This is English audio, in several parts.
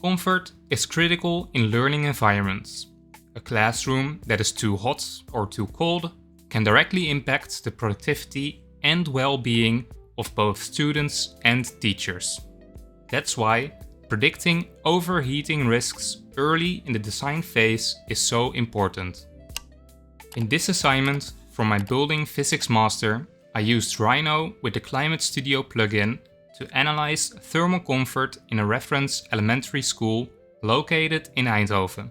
Comfort is critical in learning environments. A classroom that is too hot or too cold can directly impact the productivity and well-being of both students and teachers. That's why predicting overheating risks early in the design phase is so important. In this assignment from my building physics master, I used Rhino with the ClimateStudio plugin to analyze thermal comfort in a reference elementary school located in Eindhoven.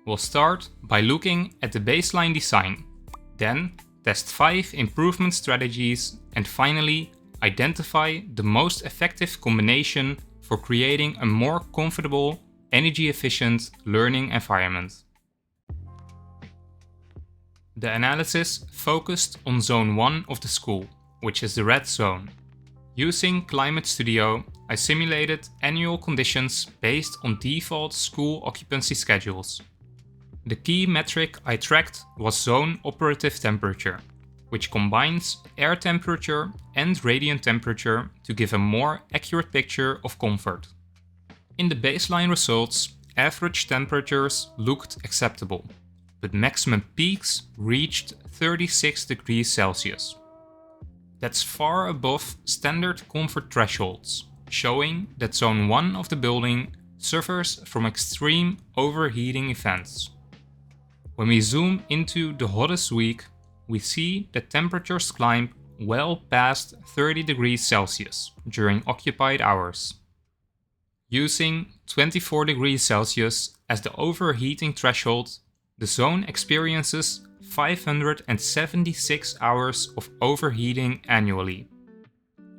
We'll start by looking at the baseline design, then test 5 improvement strategies, and finally identify the most effective combination for creating a more comfortable, energy-efficient learning environment. The analysis focused on Zone 1 of the school, which is the red zone. Using ClimateStudio, I simulated annual conditions based on default school occupancy schedules. The key metric I tracked was zone operative temperature, which combines air temperature and radiant temperature to give a more accurate picture of comfort. In the baseline results, average temperatures looked acceptable, but maximum peaks reached 36 degrees Celsius. That's far above standard comfort thresholds, showing that Zone 1 of the building suffers from extreme overheating events. When we zoom into the hottest week, we see that temperatures climb well past 30 degrees Celsius during occupied hours. Using 24 degrees Celsius as the overheating threshold, the zone experiences 576 hours of overheating annually.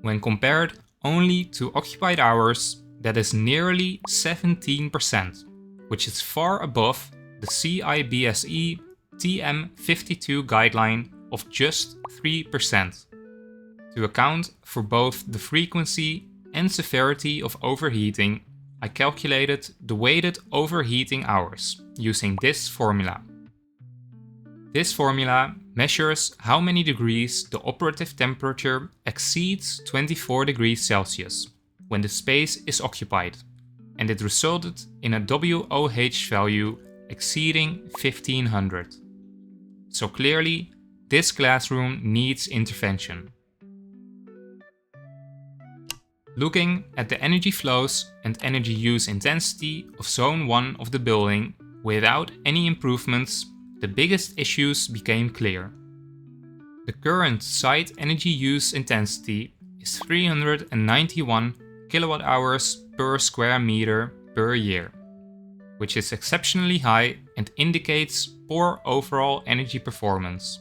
When compared only to occupied hours, that is nearly 17%, which is far above the CIBSE TM52 guideline of just 3%. To account for both the frequency and severity of overheating, I calculated the weighted overheating hours using this formula. This formula measures how many degrees the operative temperature exceeds 24 degrees Celsius when the space is occupied, and it resulted in a WOH value exceeding 1500. So clearly, this classroom needs intervention. Looking at the energy flows and energy use intensity of Zone 1 of the building, without any improvements, the biggest issues became clear. The current site energy use intensity is 391 kWh per square meter per year, which is exceptionally high and indicates poor overall energy performance.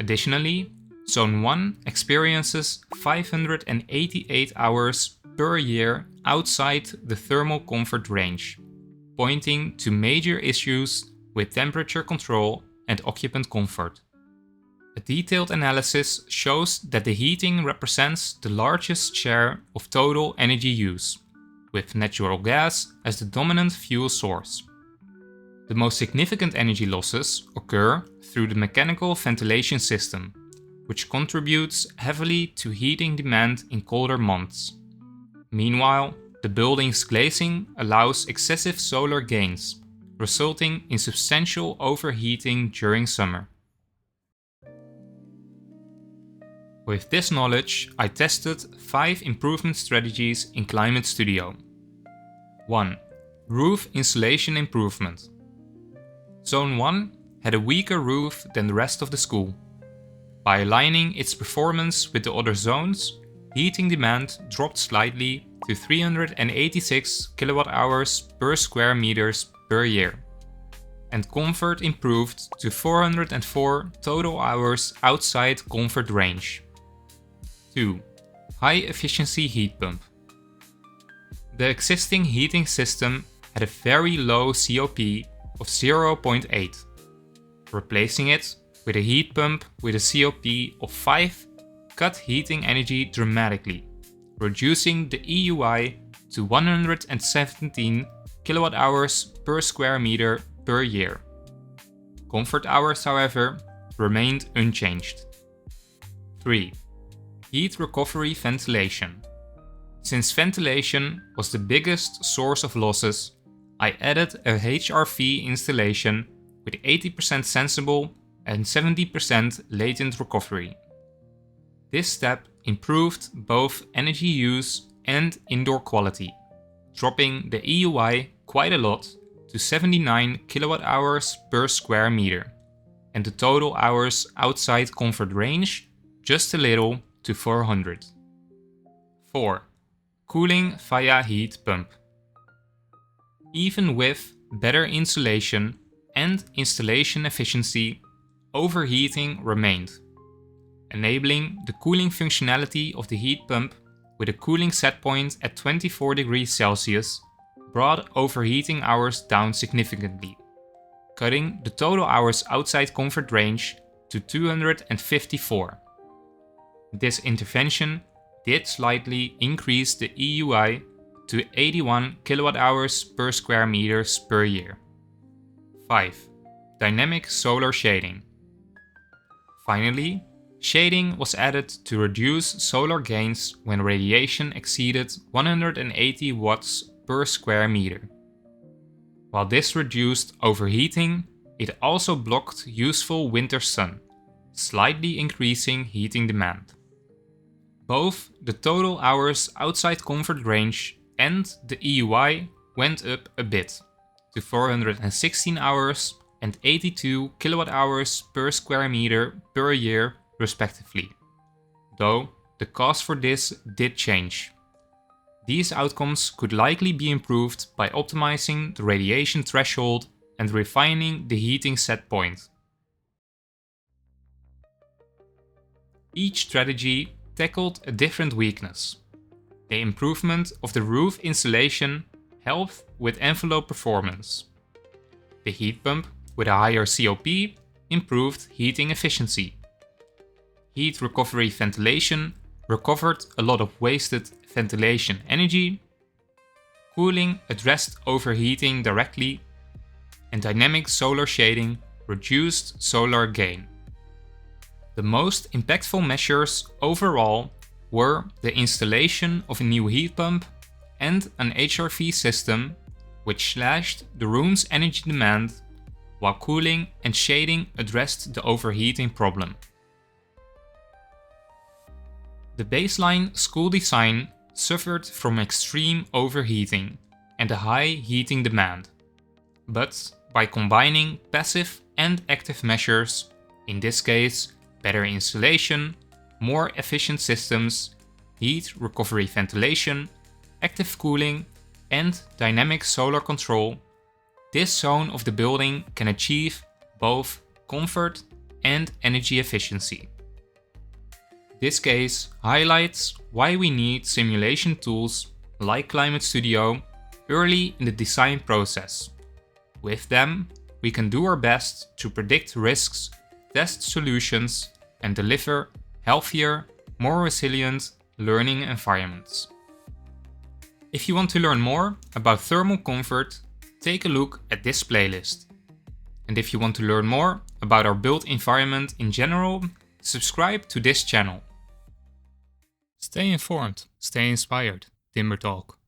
Additionally, Zone 1 experiences 588 hours per year outside the thermal comfort range, pointing to major issues with temperature control and occupant comfort. A detailed analysis shows that the heating represents the largest share of total energy use, with natural gas as the dominant fuel source. The most significant energy losses occur through the mechanical ventilation system, which contributes heavily to heating demand in colder months. Meanwhile, the building's glazing allows excessive solar gains, resulting in substantial overheating during summer. With this knowledge, I tested 5 improvement strategies in ClimateStudio. 1. Roof insulation improvement. Zone 1 had a weaker roof than the rest of the school. By aligning its performance with the other zones, heating demand dropped slightly to 386 kWh per square meters per year, and comfort improved to 404 total hours outside comfort range. 2. High efficiency heat pump. The existing heating system had a very low COP of 0.8. Replacing it with a heat pump with a COP of 5 cut heating energy dramatically, reducing the EUI to 117 kWh per square meter per year. Comfort hours, however, remained unchanged. 3. Heat recovery ventilation. Since ventilation was the biggest source of losses, I added a HRV installation with 80% sensible and 70% latent recovery. This step improved both energy use and indoor quality, dropping the EUI quite a lot to 79 kWh per square meter, and the total hours outside comfort range just a little to 400. 4. Cooling via heat pump. Even with better insulation and installation efficiency, overheating remained, enabling the cooling functionality of the heat pump with a cooling set point at 24 degrees Celsius brought overheating hours down significantly, cutting the total hours outside comfort range to 254. This intervention did slightly increase the EUI to 81 kWh per square meters per year. 5. Dynamic solar shading. Finally, shading was added to reduce solar gains when radiation exceeded 180 watts per square meter. While this reduced overheating, it also blocked useful winter sun, slightly increasing heating demand. Both the total hours outside comfort range and the EUI went up a bit, to 416 hours and 82 kWh per square meter per year respectively, though the cost for this did change. These outcomes could likely be improved by optimizing the radiation threshold and refining the heating set point. Each strategy tackled a different weakness. The improvement of the roof insulation helped with envelope performance. The heat pump with a higher COP improved heating efficiency. Heat recovery ventilation recovered a lot of wasted ventilation energy. Cooling addressed overheating directly, and dynamic solar shading reduced solar gain. The most impactful measures overall were the installation of a new heat pump and an HRV system which slashed the room's energy demand, while cooling and shading addressed the overheating problem. The baseline school design suffered from extreme overheating and a high heating demand, but by combining passive and active measures, in this case better insulation, more efficient systems, heat recovery ventilation, active cooling, and dynamic solar control, this zone of the building can achieve both comfort and energy efficiency. This case highlights why we need simulation tools like ClimateStudio early in the design process. With them, we can do our best to predict risks, test solutions, and deliver healthier, more resilient learning environments. If you want to learn more about thermal comfort, take a look at this playlist. And if you want to learn more about our built environment in general, subscribe to this channel. Stay informed, stay inspired. TimberTalk.